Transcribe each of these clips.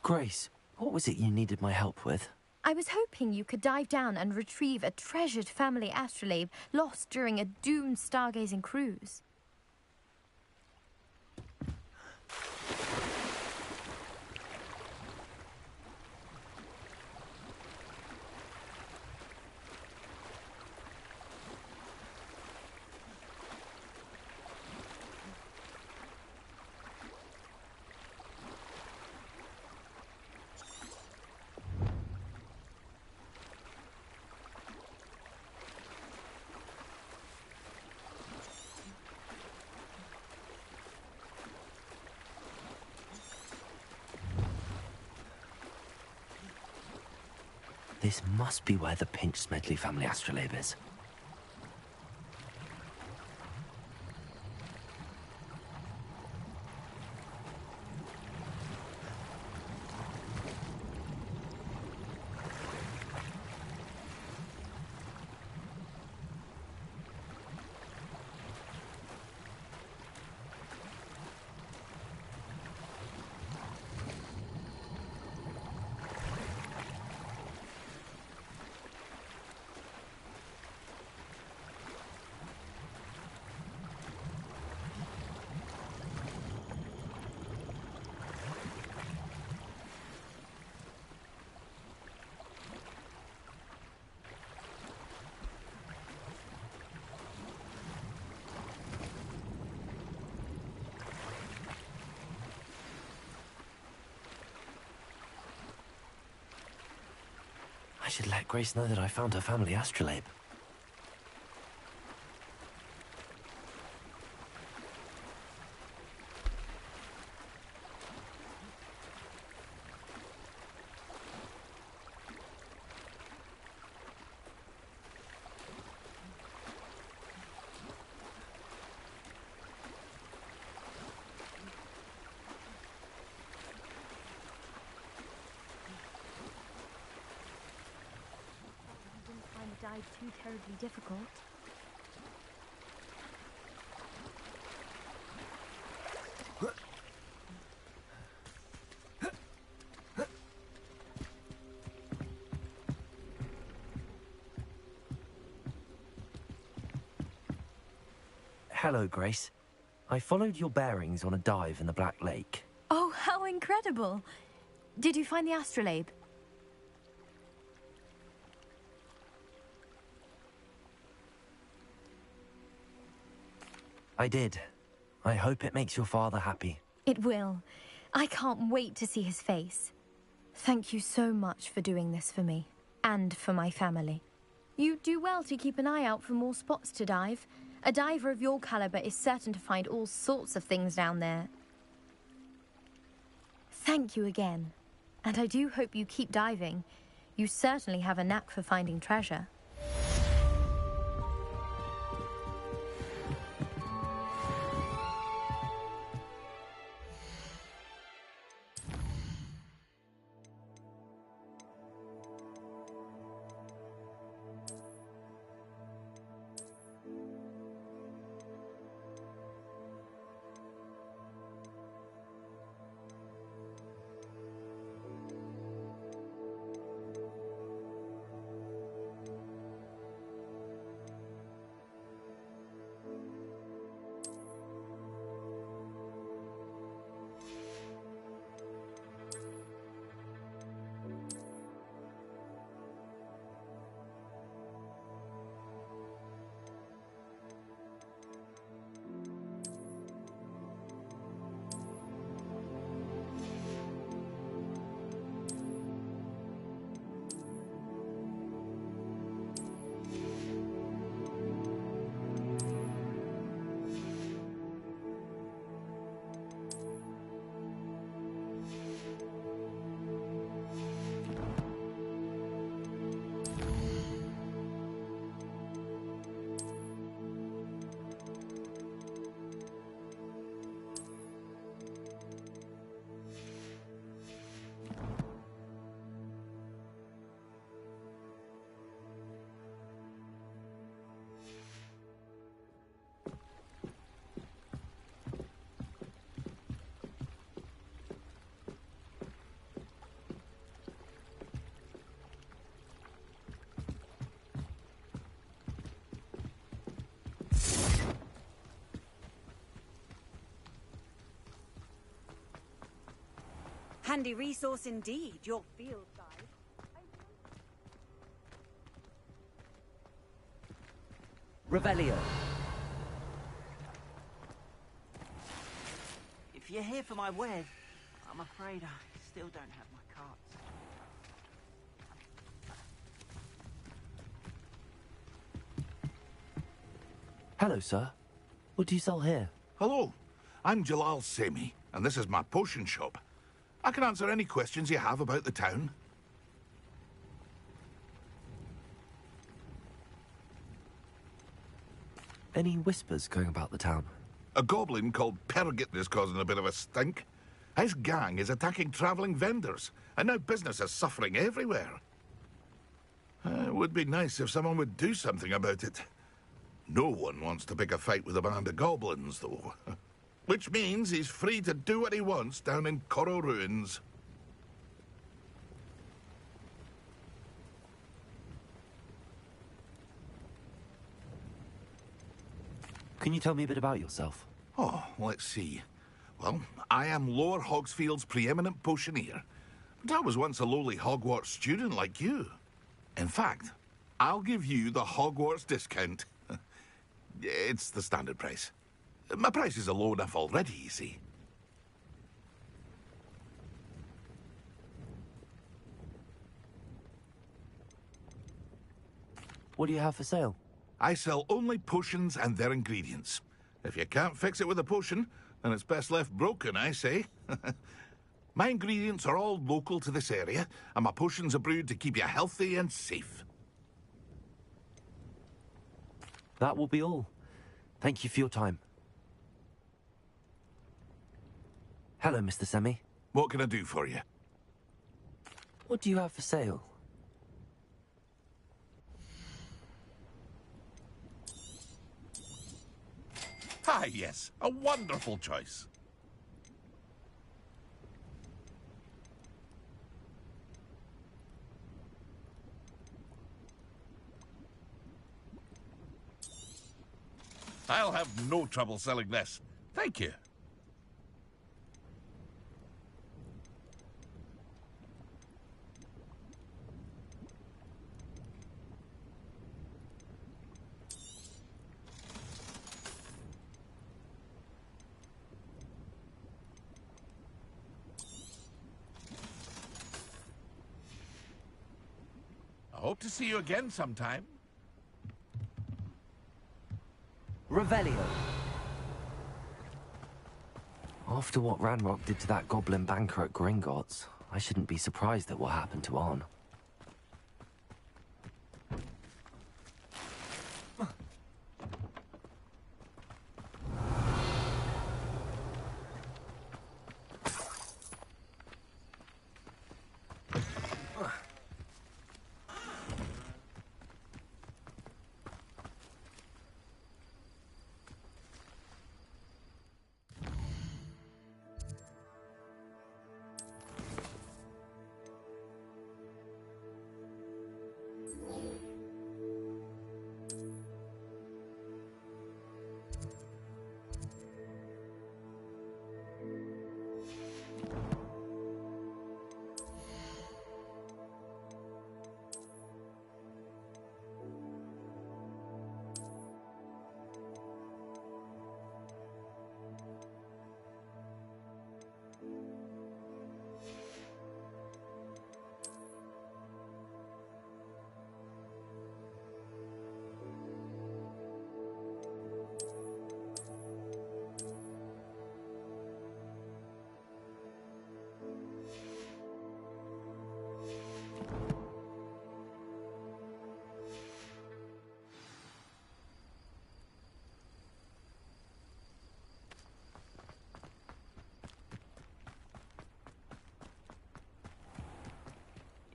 Grace, what was it you needed my help with? I was hoping you could dive down and retrieve a treasured family astrolabe lost during a doomed stargazing cruise. This must be where the Pinch Smedley family astrolabe is. I should let Grace know that I found her family astrolabe. Dive too terribly difficult. Hello, Grace. I followed your bearings on a dive in the Black Lake. Oh, how incredible! Did you find the astrolabe? I did. I hope it makes your father happy. It will. I can't wait to see his face. Thank you so much for doing this for me, and for my family. You do well to keep an eye out for more spots to dive. A diver of your caliber is certain to find all sorts of things down there. Thank you again. And I do hope you keep diving. You certainly have a knack for finding treasure. Handy resource indeed, your field guide. Revelio. If you're here for my wares, I'm afraid I still don't have my carts. Hello, sir. What do you sell here? Hello, I'm Jalal Semi, and this is my potion shop. I can answer any questions you have about the town. Any whispers going about the town? A goblin called Pergit is causing a bit of a stink. His gang is attacking travelling vendors, and now business is suffering everywhere. It would be nice if someone would do something about it. No one wants to pick a fight with a band of goblins, though. Which means he's free to do what he wants down in Coral Ruins. Can you tell me a bit about yourself? Oh, let's see. Well, I am Lower Hogsfield's preeminent potioneer. But I was once a lowly Hogwarts student like you. In fact, I'll give you the Hogwarts discount. It's the standard price. My prices are low enough already, you see. What do you have for sale? I sell only potions and their ingredients. If you can't fix it with a potion, then it's best left broken, I say. My ingredients are all local to this area, and my potions are brewed to keep you healthy and safe. That will be all. Thank you for your time. Hello, Mr. Semi. What can I do for you? What do you have for sale? Ah, yes. A wonderful choice. I'll have no trouble selling this. Thank you. I hope to see you again sometime. Revelio. After what Ranrock did to that goblin banker at Gringotts, I shouldn't be surprised at what happened to Arn.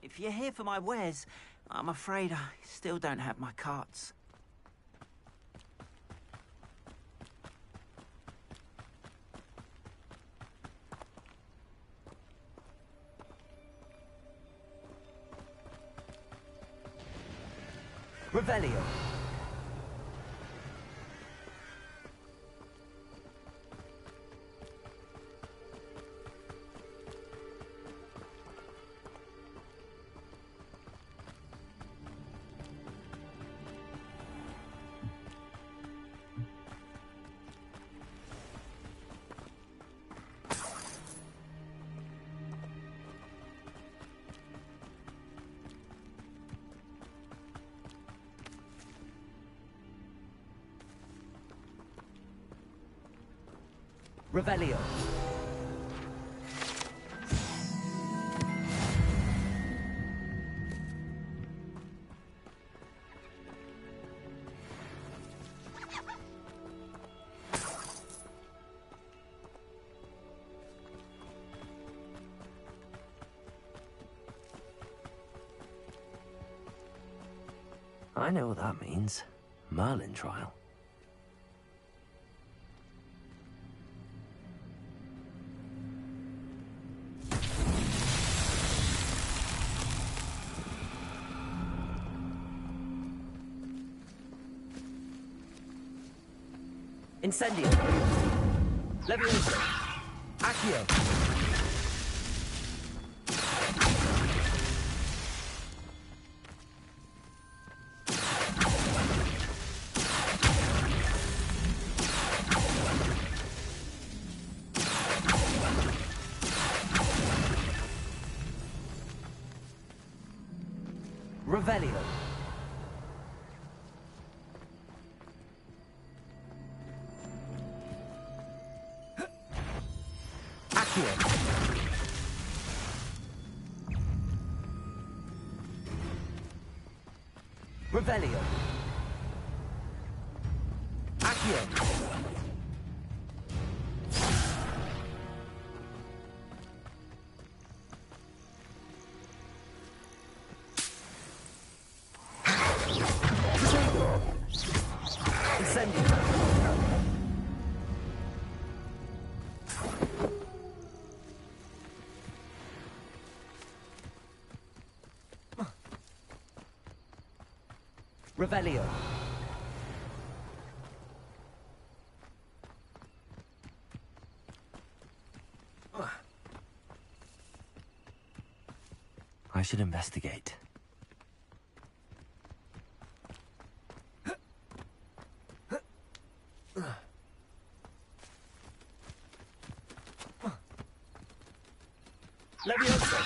If you're here for my wares, I'm afraid I still don't have my carts. Revelio. Revelio. I know what that means. Merlin trial. Incendio. Levioso. Accio. Revelio. Accio. Revelio. Accio. Revelio. I should investigate. Levioso.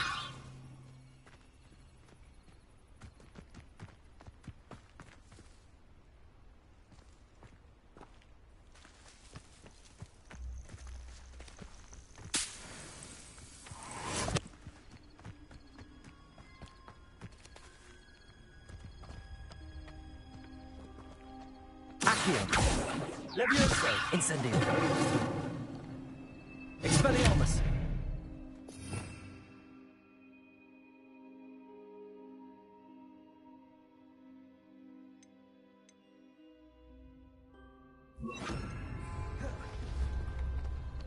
Levioso. Incendio. Expelliarmus.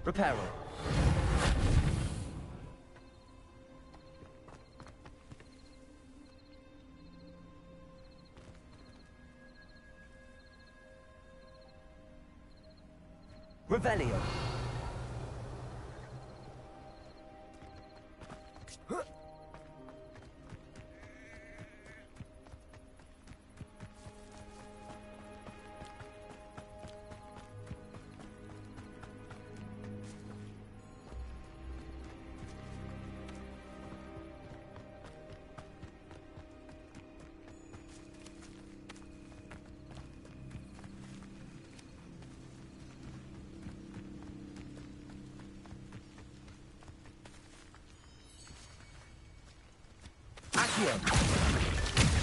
Reparo. Revelio.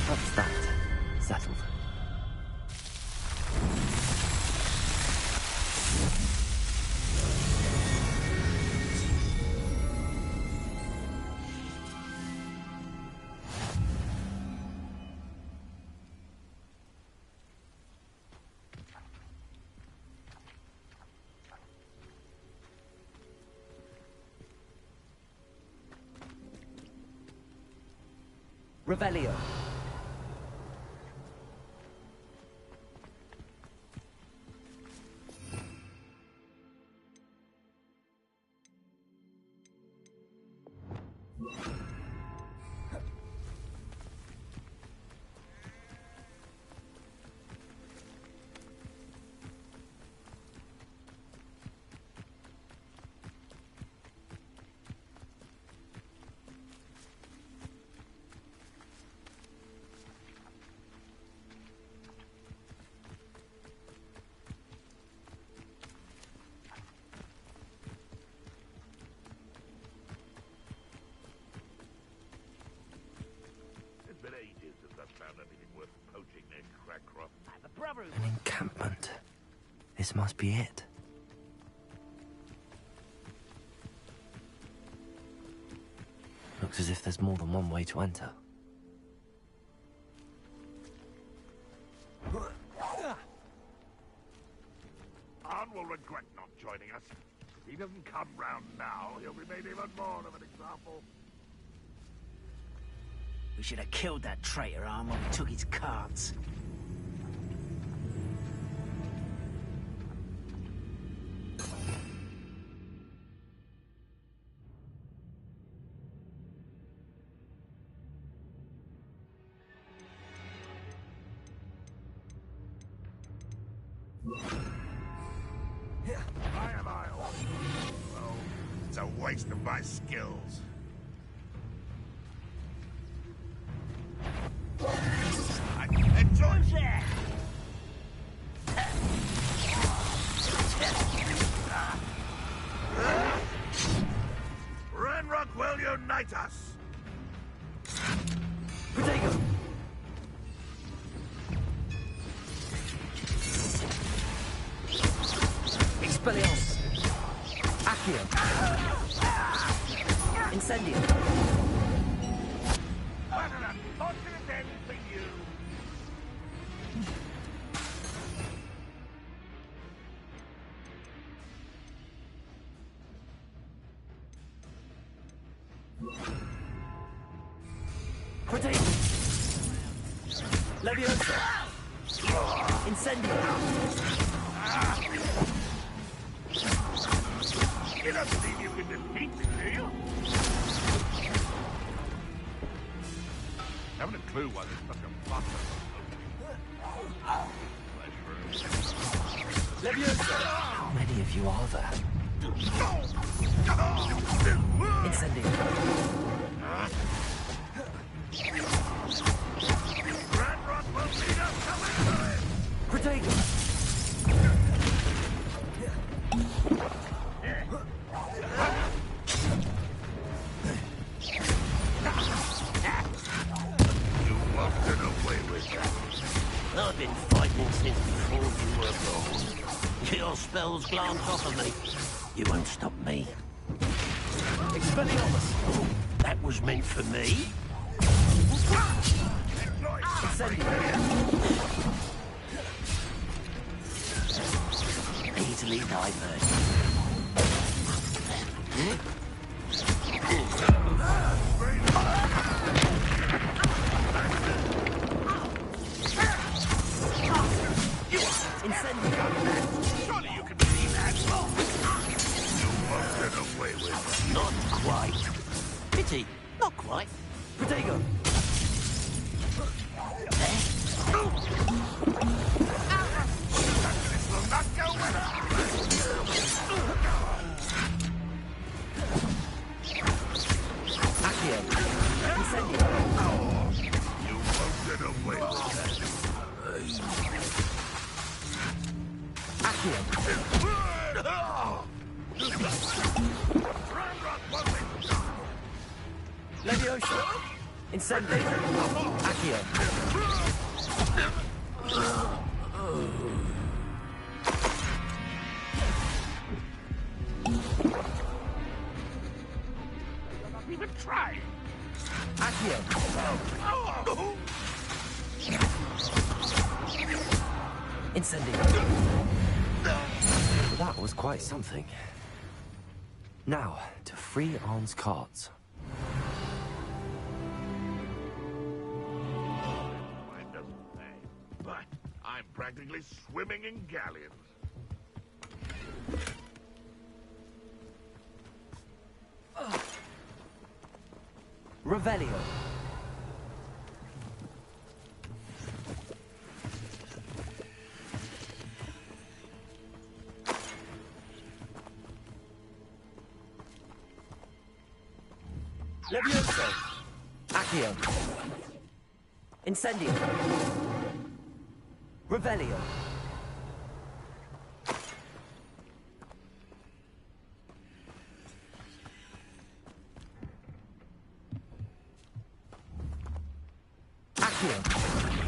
That's that. Settled. Revelio. anything worth poaching their crack crop. The brother An encampment. This must be it. Looks as if there's more than one way to enter. Arn will regret not joining us. If he doesn't come round now, he'll be made even more of an example. We should have killed that traitor Arm when we took his cards. I am Isle. Well, it's a waste of my skills. Enjoy there! Ranrock will unite us! Protego! Expelliarmus! Accio! Incendio! What an unfortunate end for you! Protego! Leviosa! Incendio! You don't think you can defeat me, do you? Haven't a clue why there's such a fuss about Leviosa! How many of you are there? Incendio! Ranrock will lead us to victory! Protego! You won't get away with that. I've been fighting since before you were born. Your spells glance off of me. You won't stop me. Expelliarmus! That was meant for me. Easily diverted. Surely you can see that. You won't get away with it. Not quite. Pity. Not quite. Protego! This will not go well. Accio! Incendio! You won't get away with that. Accio! Ranrock won't let you die. Leviosa! Incendio! Accio! Even try. Accio! Incendio! That was quite something. Now, to free Arn's cards. Mine doesn't pay, but I'm practically swimming in galleons. Revelio! Levioso! Accio! Incendio! Revelio! Accio!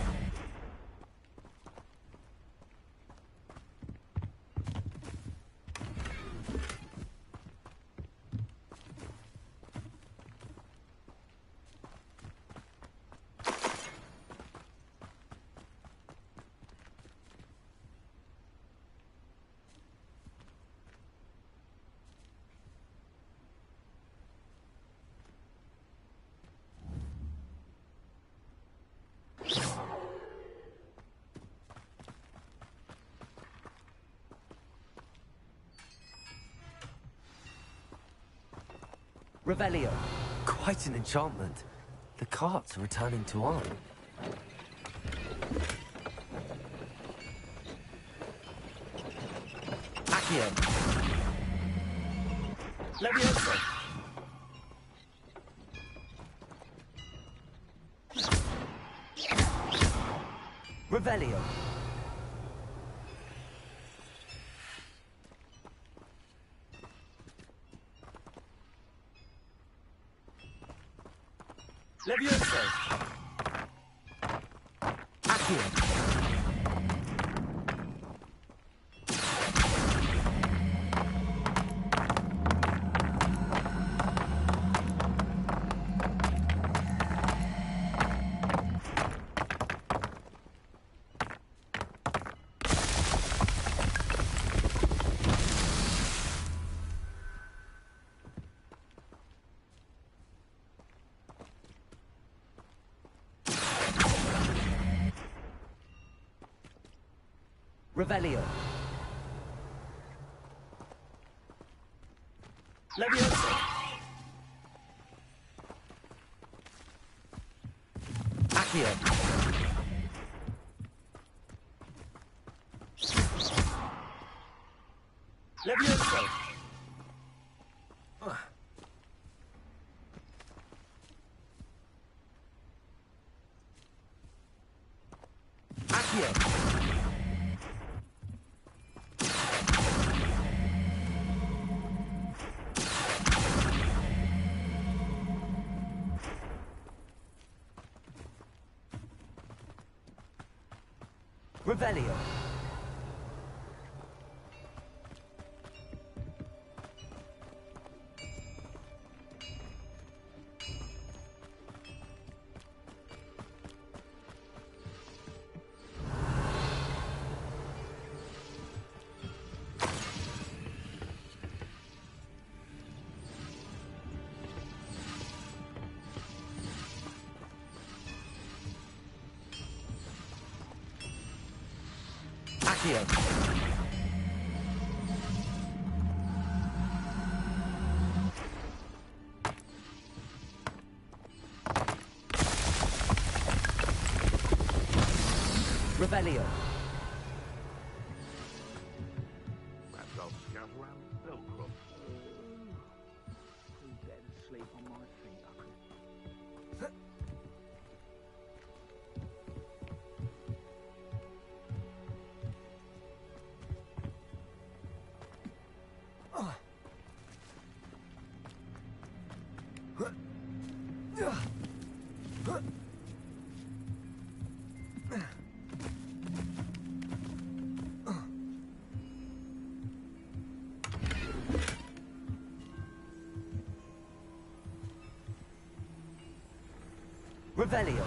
Revelio. Quite an enchantment. The carts are returning to art. Accio. Levioso. Revelio. Levioso. Accio. Revelio. Levioso. Accio. Levioso. Accio. Revelio. Accio. Revelio. Perhaps I'll scout around Belcroft. Pretty better to sleep on my feet, I could. Revelio.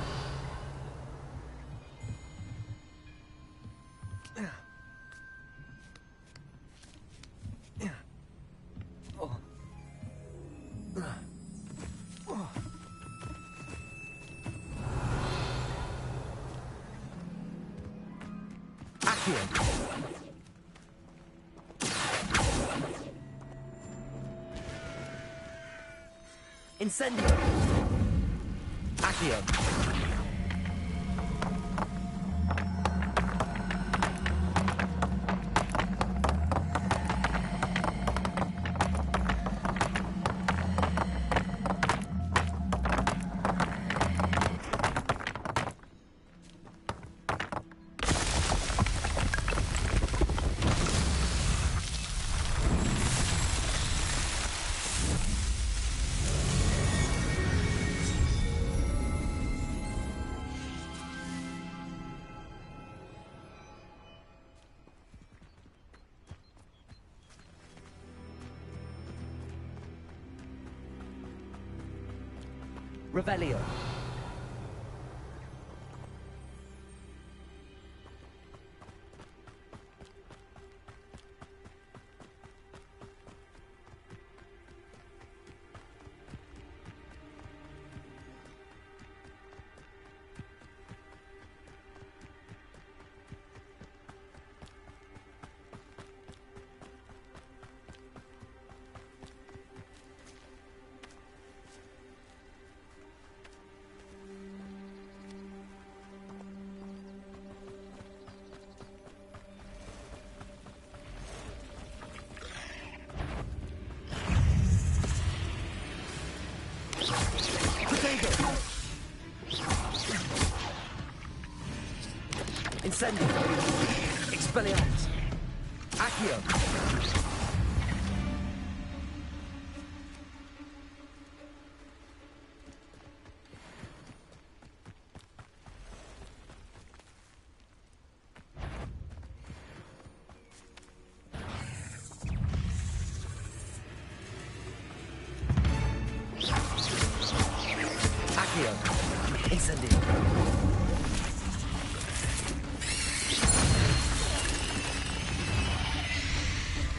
Accio. Incendio. Accio. Revelio. Incendio. Expelliarmus. Accio. Accio. Incendio.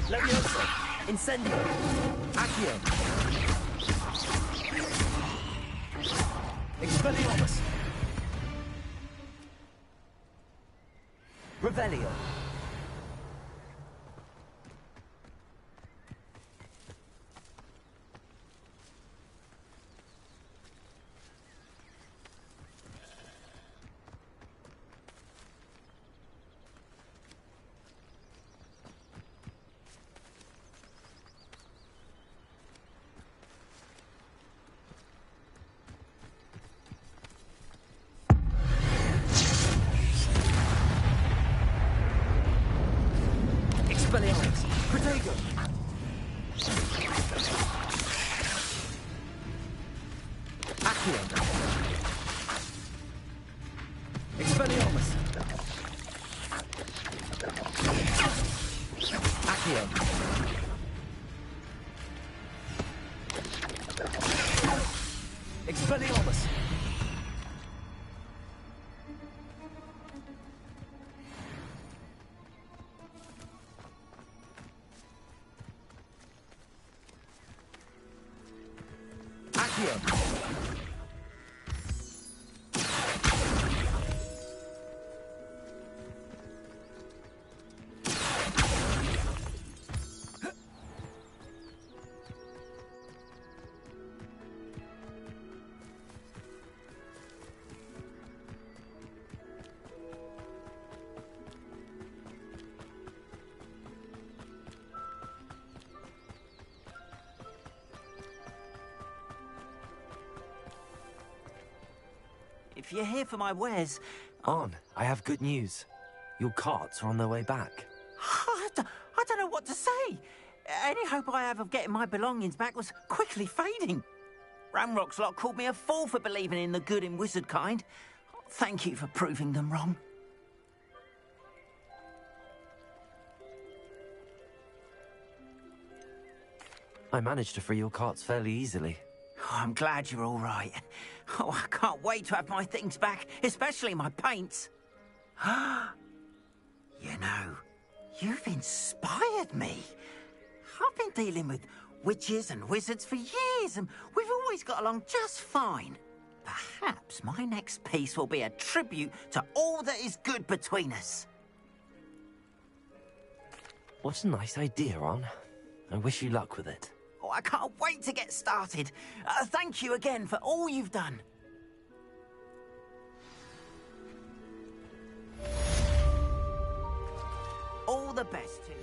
Levioso. Incendio. Accio. Expelliarmus. Revelio. Expelliarmus. Protego. Accio. Expelliarmus. Accio. Expelliarmus. Accio. If you're here for my wares, On, I have good news. Your carts are on their way back. I don't know what to say. Any hope I have of getting my belongings back was quickly fading. Ramrock's lot called me a fool for believing in the good in wizard kind. Thank you for proving them wrong. I managed to free your carts fairly easily. Oh, I'm glad you're all right. Oh, I can't wait to have my things back, especially my paints. You know, you've inspired me. I've been dealing with witches and wizards for years, and we've always got along just fine. Perhaps my next piece will be a tribute to all that is good between us. What a nice idea, Ron. I wish you luck with it. Oh, I can't wait to get started. Thank you again for all you've done. All the best to you.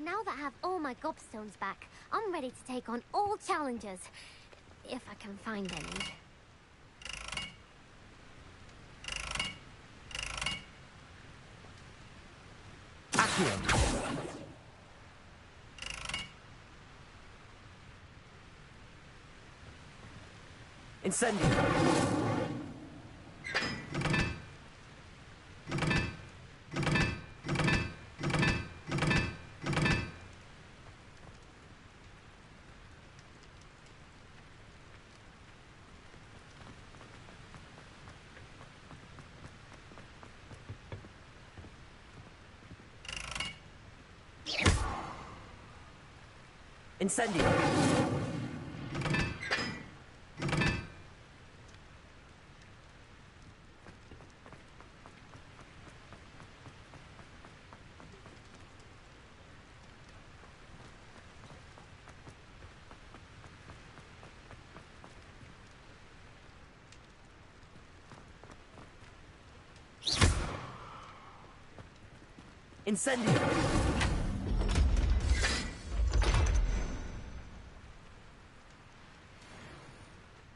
Now that I have all my gobstones back, I'm ready to take on all challenges. If I can find any. Accio! Incendio! Incendio! Incendio!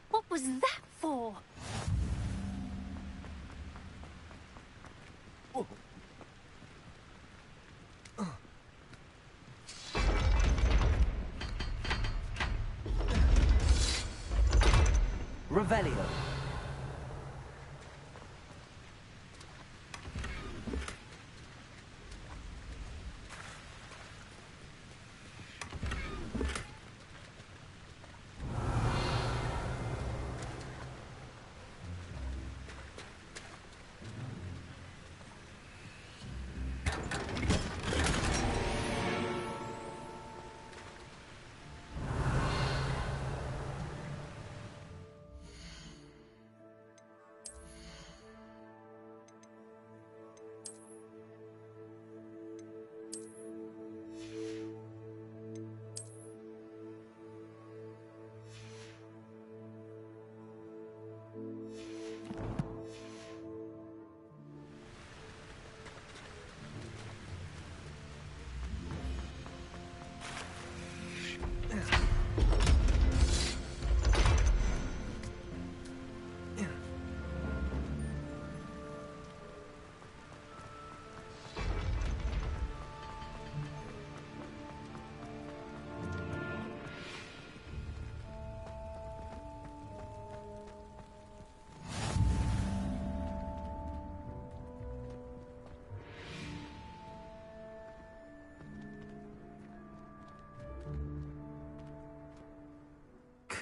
What was that for? Revelio!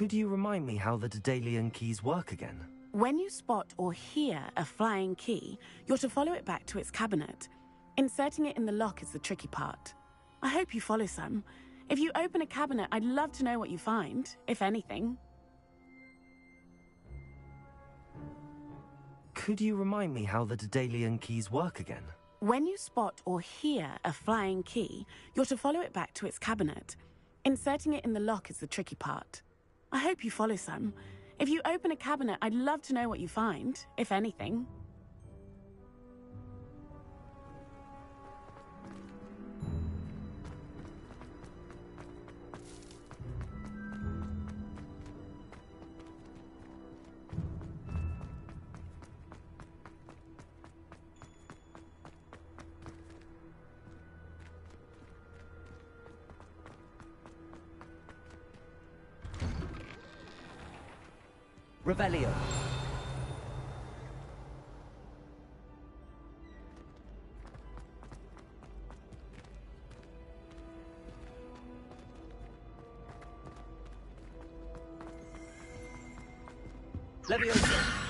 Could you remind me how the Daedalian keys work again? When you spot or hear a flying key, you're to follow it back to its cabinet. Inserting it in the lock is the tricky part. I hope you follow some. If you open a cabinet, I'd love to know what you find, if anything. Could you remind me how the Daedalian keys work again? When you spot or hear a flying key, you're to follow it back to its cabinet. Inserting it in the lock is the tricky part. I hope you follow some. If you open a cabinet, I'd love to know what you find, if anything. Revelio. Leviosa.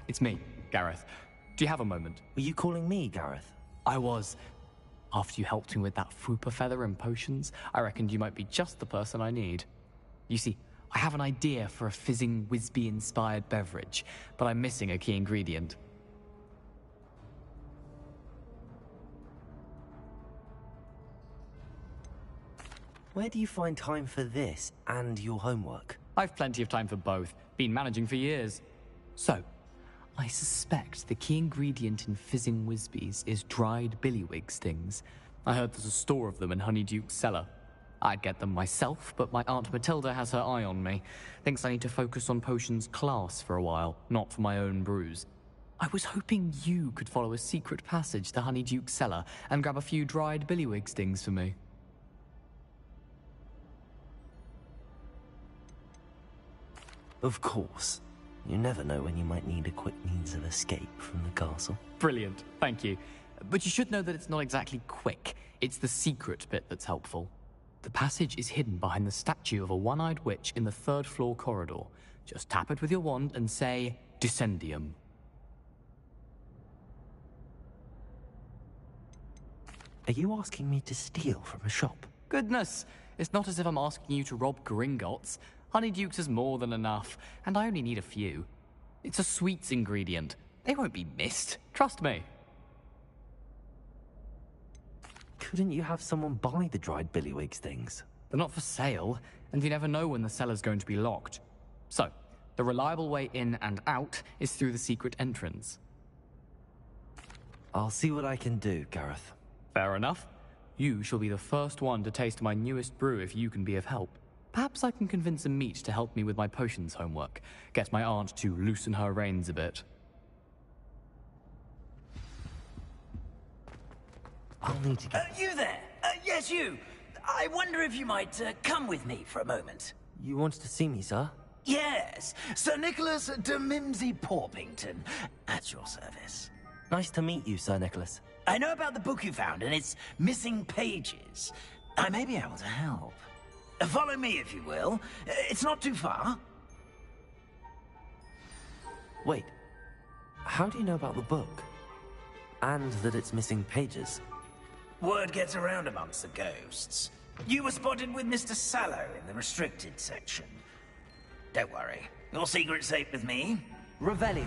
It's me, Gareth. Do you have a moment? Were you calling me, Gareth? I was. After you helped me with that Fupa feather and potions, I reckoned you might be just the person I need. You see, I have an idea for a fizzing Wisby-inspired beverage, but I'm missing a key ingredient. Where do you find time for this and your homework? I've plenty of time for both. Been managing for years. So, I suspect the key ingredient in fizzing Wisbies is dried billywig stings. I heard there's a store of them in Honeyduke's cellar. I'd get them myself, but my Aunt Matilda has her eye on me. Thinks I need to focus on potions class for a while, not for my own brews. I was hoping you could follow a secret passage to Honeyduke's cellar and grab a few dried billywig stings for me. Of course. You never know when you might need a quick means of escape from the castle. Brilliant, thank you. But you should know that it's not exactly quick. It's the secret bit that's helpful. The passage is hidden behind the statue of a one-eyed witch in the third-floor corridor. Just tap it with your wand and say, Descendium. Are you asking me to steal from a shop? Goodness, it's not as if I'm asking you to rob Gringotts. Honeyduke's is more than enough, and I only need a few. It's a sweets ingredient. They won't be missed. Trust me. Couldn't you have someone buy the dried billywig things? They're not for sale, and you never know when the cellar's going to be locked. So, the reliable way in and out is through the secret entrance. I'll see what I can do, Gareth. Fair enough. You shall be the first one to taste my newest brew if you can be of help. Perhaps I can convince a meat to help me with my potions homework. Get my aunt to loosen her reins a bit. I'll need to get... You there? Yes, you. I wonder if you might come with me for a moment. You wanted to see me, sir? Yes, Sir Nicholas de Mimsy Porpington, at your service. Nice to meet you, Sir Nicholas. I know about the book you found and its missing pages. I may be able to help. Follow me, if you will. It's not too far. Wait. How do you know about the book? And that it's missing pages? Word gets around amongst the ghosts. You were spotted with Mr. Sallow in the restricted section. Don't worry. Your secret's safe with me. Revelio.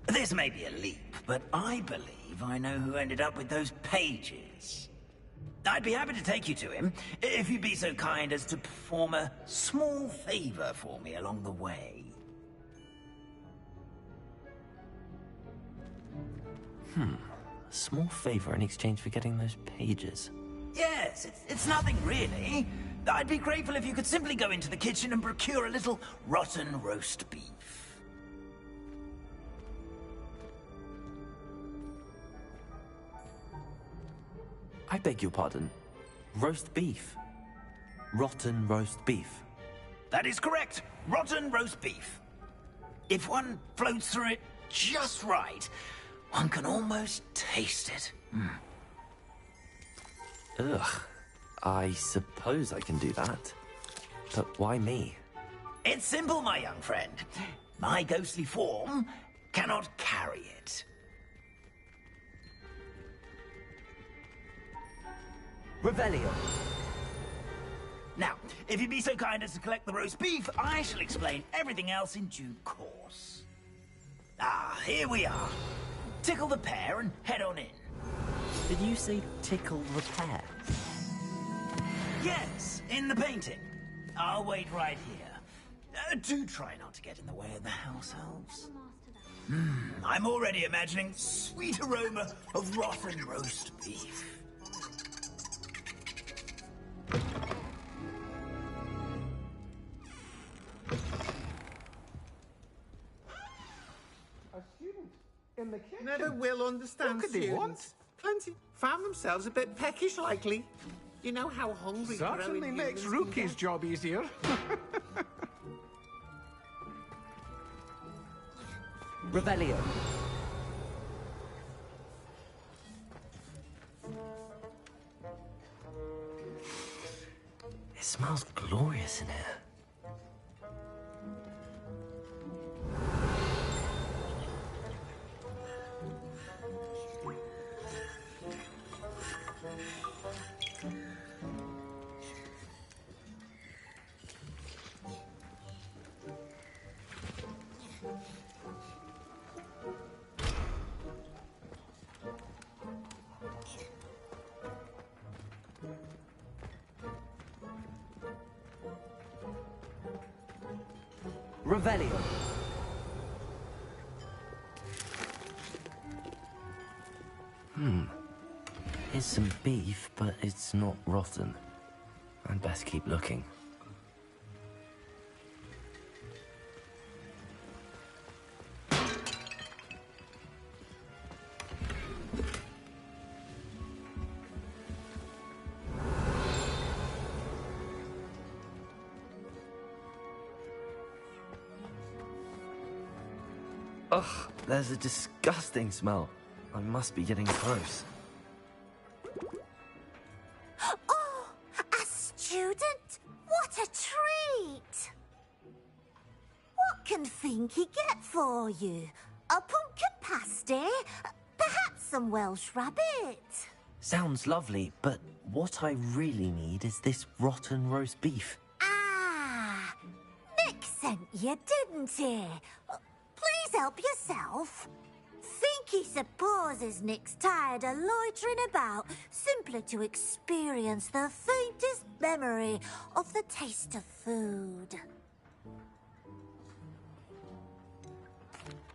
This may be a leap, but I believe if I know who ended up with those pages. I'd be happy to take you to him, if you'd be so kind as to perform a small favor for me along the way. A small favor in exchange for getting those pages. Yes, it's nothing really. I'd be grateful if you could simply go into the kitchen and procure a little rotten roast beef. I beg your pardon. Roast beef. Rotten roast beef. That is correct. Rotten roast beef. If one floats through it just right, one can almost taste it. Ugh. I suppose I can do that. But why me? It's simple, my young friend. My ghostly form cannot carry it. Revelio. Now, if you'd be so kind as to collect the roast beef, I shall explain everything else in due course. Ah, here we are. Tickle the pear and head on in. Did you say tickle the pear? Yes, in the painting. I'll wait right here. Do try not to get in the way of the house elves. I'm already imagining sweet aroma of rotten roast beef. A student in the kitchen. Never will understand What could they students. Plenty found themselves a bit peckish lately. You know how hungry Certainly growing makes humans can Rookie's get. job easier. Revelio. It smells glorious in here. Revelio. Here's some beef, but it's not rotten. I'd best keep looking. Ugh, there's a disgusting smell. I must be getting close. Oh, a student? What a treat! What can Finky get for you? A pumpkin pasty? Perhaps some Welsh rabbit? Sounds lovely, but what I really need is this rotten roast beef. Ah, Nick sent you, didn't he? Please help yourself. Finky supposes Nick's tired of loitering about simply to experience the faintest memory of the taste of food.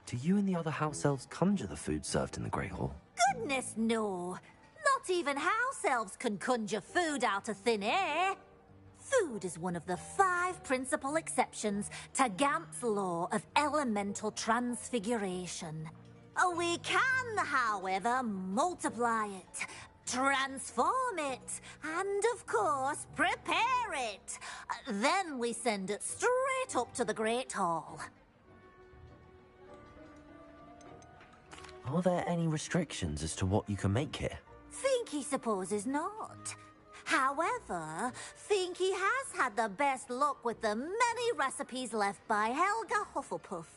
Do you and the other house elves conjure the food served in the Great Hall? Goodness, no. Not even house elves can conjure food out of thin air. Food is one of the 5 principal exceptions to Gant's law of elemental transfiguration. We can, however, multiply it, transform it, and, of course, prepare it. Then we send it straight up to the Great Hall. Are there any restrictions as to what you can make here? Finky supposes not. However, Finky has had the best luck with the many recipes left by Helga Hufflepuff.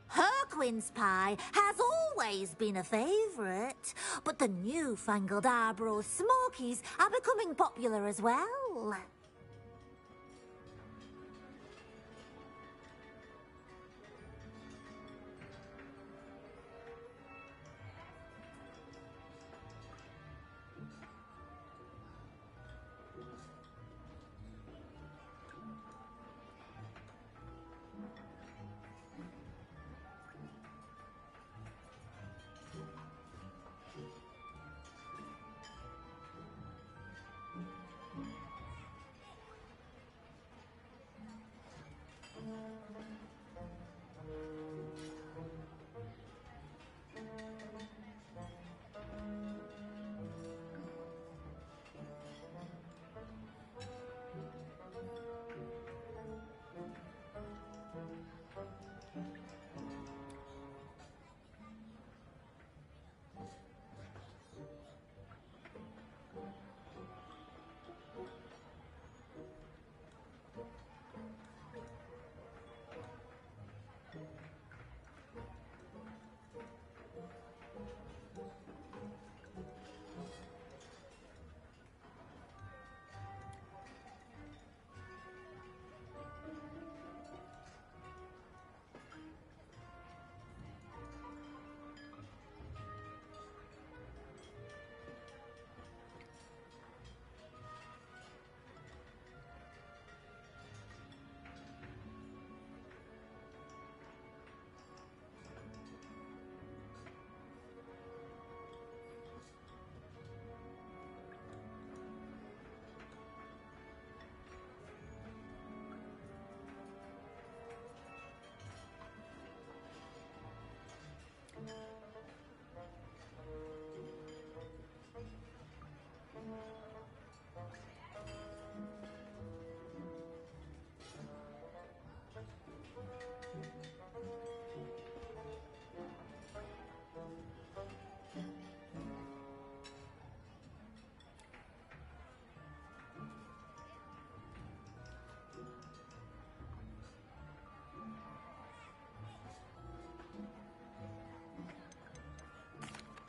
Her quince pie has always been a favourite, but the newfangled Arborough Smokies are becoming popular as well.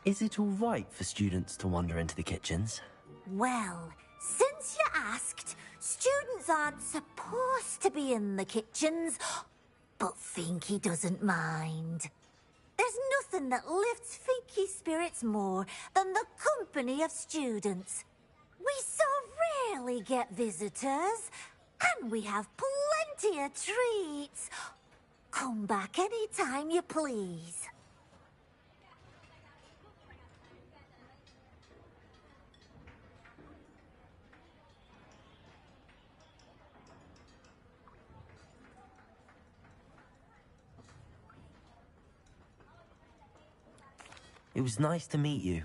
Is it all right for students to wander into the kitchens? Well, since you asked, students aren't supposed to be in the kitchens, but Finky doesn't mind. There's nothing that lifts Finky's spirits more than the company of students. We so rarely get visitors, and we have plenty of treats. Come back any time you please. It was nice to meet you.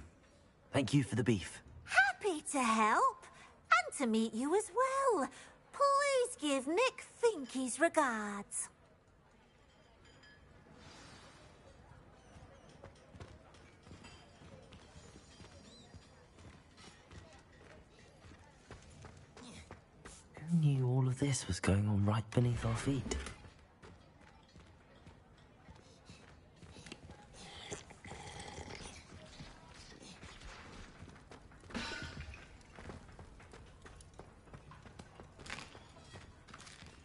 Thank you for the beef. Happy to help, and to meet you as well. Please give Nick Finky's regards. Who knew all of this was going on right beneath our feet?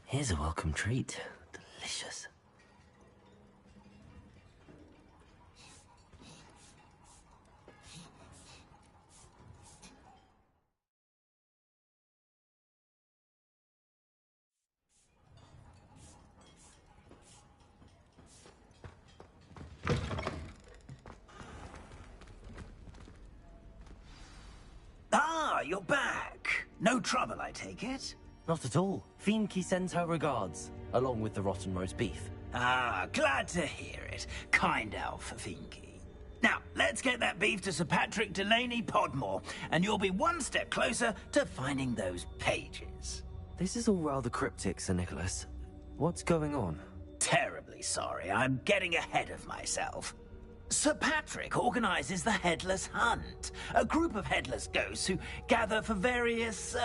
Here's a welcome treat. Delicious. Ah, you're back. No trouble, I take it? Not at all. Fienke sends her regards, along with the rotten roast beef. Ah, glad to hear it. Kind elf, Finky. Now, let's get that beef to Sir Patrick Delaney Podmore, and you'll be one step closer to finding those pages. This is all rather cryptic, Sir Nicholas. What's going on? Terribly sorry, I'm getting ahead of myself. Sir Patrick organizes the Headless Hunt, a group of headless ghosts who gather for various,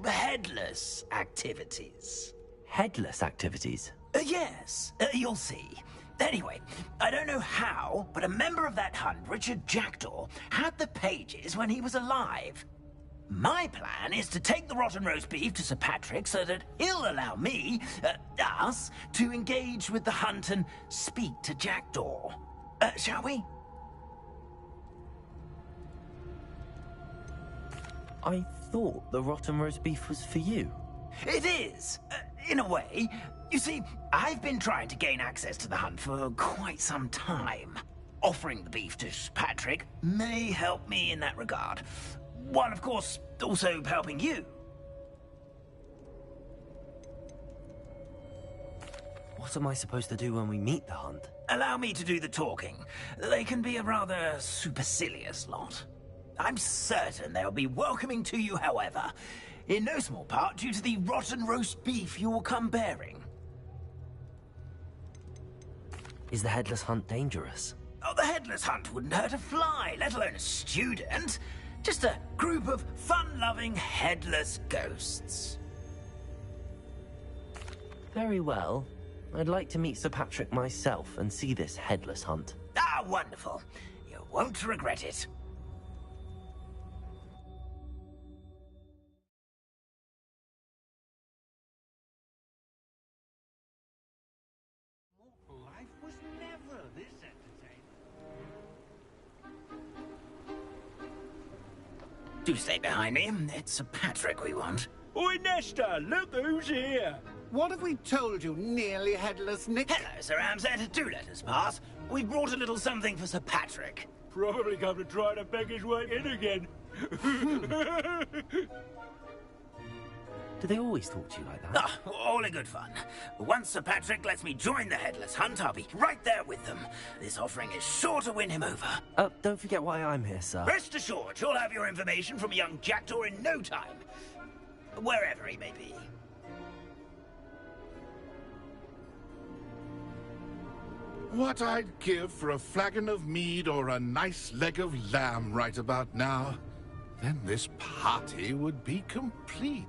headless activities. Headless activities? Yes, you'll see. Anyway, I don't know how, but a member of that hunt, Richard Jackdaw, had the pages when he was alive. My plan is to take the rotten roast beef to Sir Patrick so that he'll allow me, us, to engage with the hunt and speak to Jackdaw. Shall we? I thought the rotten roast beef was for you. It is, in a way. You see, I've been trying to gain access to the hunt for quite some time. Offering the beef to Patrick may help me in that regard. While, of course, also helping you. What am I supposed to do when we meet the hunt? Allow me to do the talking. They can be a rather supercilious lot. I'm certain they'll be welcoming to you, however, in no small part due to the rotten roast beef you'll come bearing. Is the Headless Hunt dangerous? Oh, the Headless Hunt wouldn't hurt a fly, let alone a student. Just a group of fun-loving headless ghosts. Very well. I'd like to meet Sir Patrick myself and see this Headless Hunt. Ah, wonderful. You won't regret it. Life was never this entertaining. Do stay behind me. It's Sir Patrick we want. Oi, Nesta, look who's here. What have we told you, nearly headless Nick? Hello, Sir Ramsay. Do let us pass. We brought a little something for Sir Patrick. Probably come to try to beg his way in again. Do they always talk to you like that? Ah, all in good fun. Once Sir Patrick lets me join the Headless Hunt, I'll be right there with them. This offering is sure to win him over. Don't forget why I'm here, sir. Rest assured, you'll have your information from young Jackdaw in no time. Wherever he may be. What I'd give for a flagon of mead or a nice leg of lamb right about now. Then this party would be complete.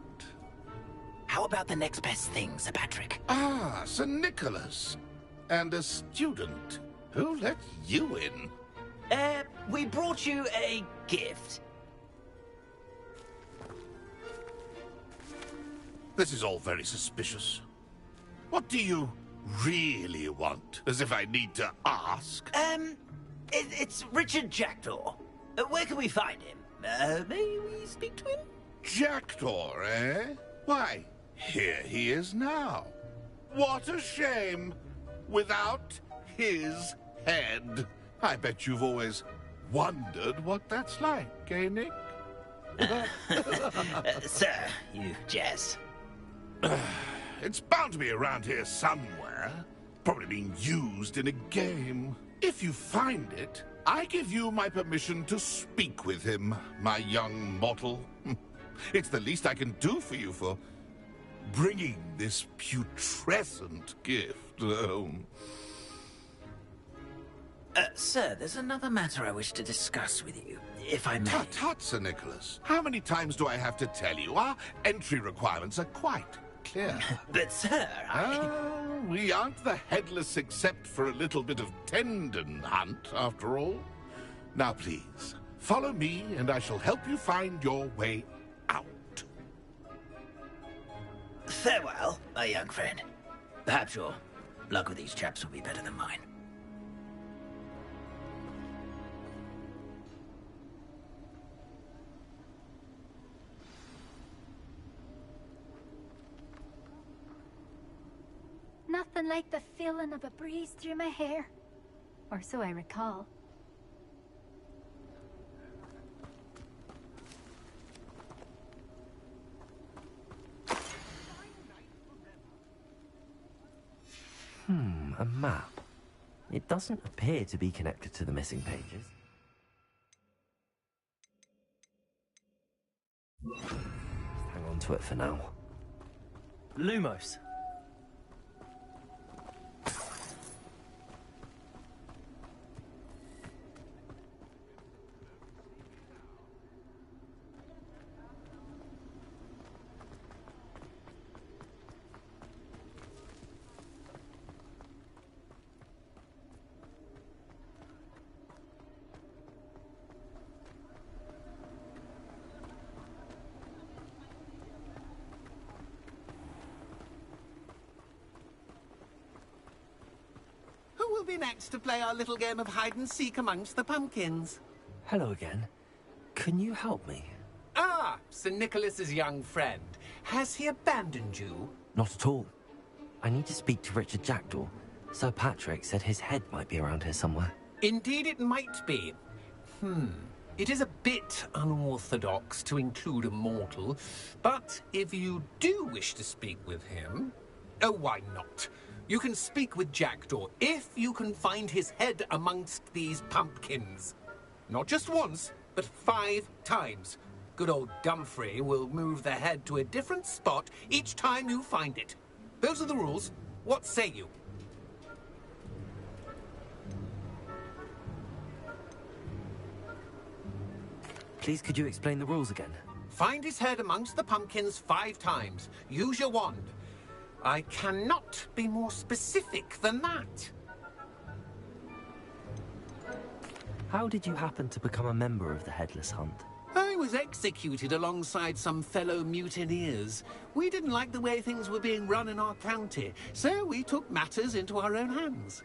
How about the next best thing, Sir Patrick? Ah, Sir Nicholas. And a student. Who let you in? We brought you a gift. This is all very suspicious. What do you really want? As if I need to ask. It's Richard Jackdaw. Where can we find him? May we speak to him? Jackdaw, eh? Why, here he is now. What a shame. Without his head. I bet you've always wondered what that's like, eh, Nick? Sir, you jest. It's bound to be around here somewhere. Probably being used in a game. If you find it, I give you my permission to speak with him, my young mortal. It's the least I can do for you for bringing this putrescent gift home. Sir, there's another matter I wish to discuss with you, if I may. Tut, tut, Sir Nicholas. How many times do I have to tell you? Our entry requirements are quite clear. But, sir, we aren't the headless except for a little bit of tendon hunt, after all. Now, please, follow me, and I shall help you find your way out. Farewell, my young friend. Perhaps your luck with these chaps will be better than mine. Nothing like the feeling of a breeze through my hair. Or so I recall. A map. It doesn't appear to be connected to the missing pages. Just hang on to it for now. Lumos. Who will be next to play our little game of hide-and-seek amongst the pumpkins? Hello again. Can you help me? Ah, Sir Nicholas's young friend. Has he abandoned you? Not at all. I need to speak to Richard Jackdaw. Sir Patrick said his head might be around here somewhere. Indeed it might be. It is a bit unorthodox to include a mortal, but if you do wish to speak with him... Oh, why not? You can speak with Jackdaw if you can find his head amongst these pumpkins. Not just once, but 5 times. Good old Dumfrey will move the head to a different spot each time you find it. Those are the rules. What say you? Please, could you explain the rules again? Find his head amongst the pumpkins 5 times. Use your wand. I cannot be more specific than that. How did you happen to become a member of the Headless Hunt? I was executed alongside some fellow mutineers. We didn't like the way things were being run in our county, so we took matters into our own hands.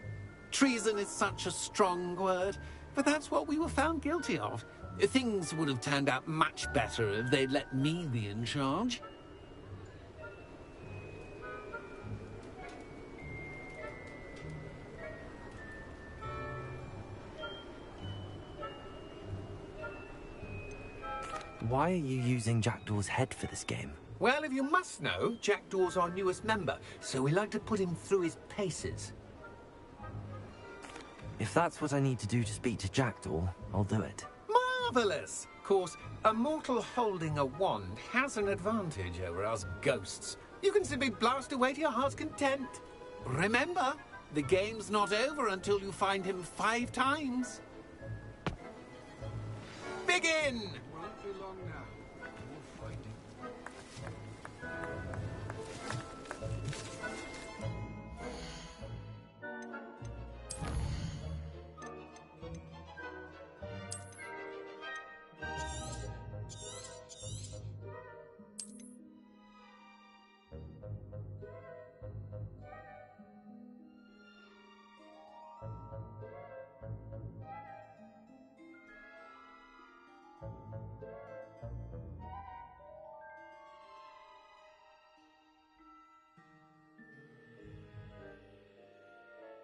Treason is such a strong word, but that's what we were found guilty of. Things would have turned out much better if they'd let me be in charge. Why are you using Jackdaw's head for this game? Well, if you must know, Jackdaw's our newest member, so we like to put him through his paces. If that's what I need to do to speak to Jackdaw, I'll do it. Marvellous! Of course, a mortal holding a wand has an advantage over us ghosts. You can simply blast away to your heart's content. Remember, the game's not over until you find him 5 times. Begin! Won't be long now.